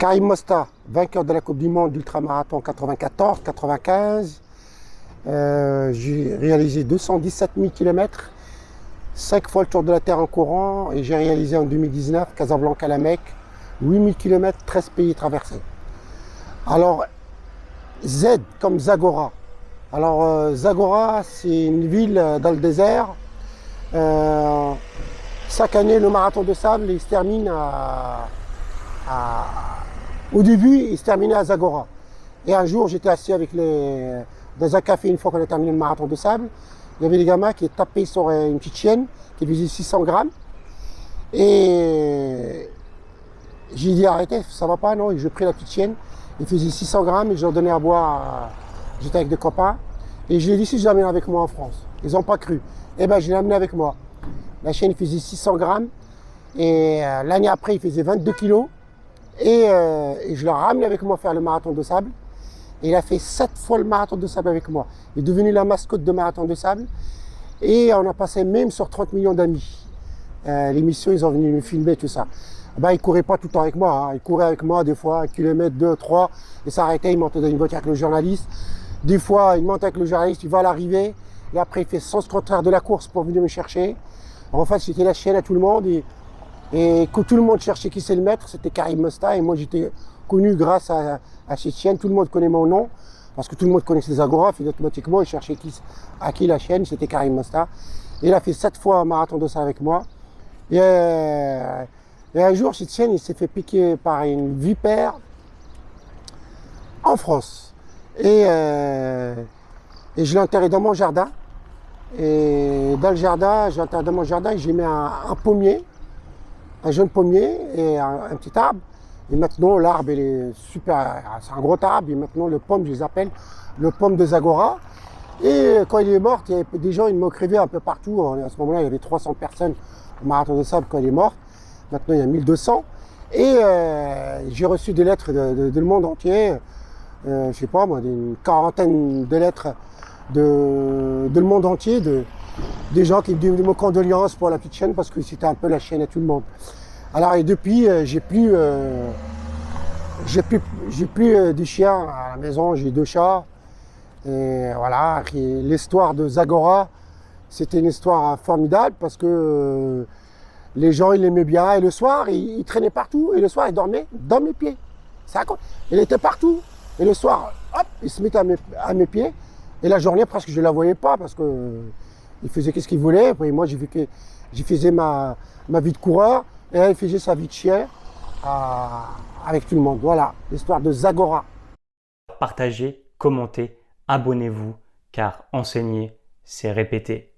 Karim Mosta, vainqueur de la Coupe du Monde d'ultramarathon 94, 95. J'ai réalisé 217 000 km, 5 fois le tour de la Terre en courant, et j'ai réalisé en 2019 Casablanca-La Mecque, 8 000 km, 13 pays traversés. Alors, Z comme Zagora. Alors, Zagora, c'est une ville dans le désert. Chaque année, le marathon de sable, il se termine au début, il se terminait à Zagora. Et un jour, j'étais assis dans un café une fois qu'on a terminé le marathon de sable. Il y avait des gamins qui tapaient sur une petite chienne qui faisait 600 grammes. Et j'ai dit arrêtez, ça va pas, non. Et j'ai pris la petite chienne, il faisait 600 grammes et je leur donnais à boire. J'étais avec des copains. Et je lui ai dit si je l'amène avec moi en France. Ils n'ont pas cru. Eh ben, je l'ai amené avec moi. La chienne faisait 600 grammes. Et l'année après, il faisait 22 kilos. Et je l'ai ramené avec moi faire le marathon de sable. Et il a fait 7 fois le marathon de sable avec moi. Il est devenu la mascotte de marathon de sable. Et on a passé même sur 30 millions d'amis. L'émission, ils ont venu nous filmer, tout ça. Ben, il courait pas tout le temps avec moi. Hein. Il courait avec moi des fois 1 kilomètre, 2, 3. Il s'arrêtait, il montait dans une voiture avec le journaliste. Des fois, il monte avec le journaliste, il va à l'arrivée. Et après, il fait sens contraire de la course pour venir me chercher. En fait, c'était la chienne à tout le monde. Et que tout le monde cherchait qui c'est le maître, c'était Karim Mosta. Et moi, j'étais connu grâce à cette chienne. Tout le monde connaît mon nom. Parce que tout le monde connaissait les agoraphes. Et automatiquement, il cherchait à qui la chienne. C'était Karim Mosta. Et il a fait 7 fois un marathon de ça avec moi. Et un jour, cette chienne, il s'est fait piquer par une vipère en France. Et je l'ai enterré dans mon jardin. Et dans le jardin, j'ai enterré dans mon jardin et j'ai mis un pommier, un jeune pommier et un petit arbre. Et maintenant, l'arbre, il est super, c'est un gros arbre. Et maintenant, le pomme, je les appelle le pomme de Zagora. Et quand il est mort, il y avait des gens, ils m'écrivaient un peu partout. À ce moment-là, il y avait 300 personnes au marathon de sable quand il est mort. Maintenant, il y a 1200. Et j'ai reçu des lettres de le monde entier. Je sais pas moi, une quarantaine de lettres de le monde entier, des gens qui me disent mes condoléances pour la petite chienne parce que c'était un peu la chienne à tout le monde. Alors et depuis, j'ai plus de chiens à la maison, j'ai 2 chats. Et voilà, l'histoire de Zagora, c'était une histoire formidable parce que les gens, ils l'aimaient bien. Et le soir, il traînait partout. Et le soir, il dormait dans mes pieds. Il était partout. Et le soir, hop, il se mettait à mes pieds. Et la journée, presque, je ne la voyais pas parce que il faisait ce qu'il voulait. Et moi, j'ai faisais ma vie de coureur. Et là, il faisait sa vie de chien avec tout le monde. Voilà, l'histoire de Zagora. Partagez, commentez, abonnez-vous, car enseigner, c'est répéter.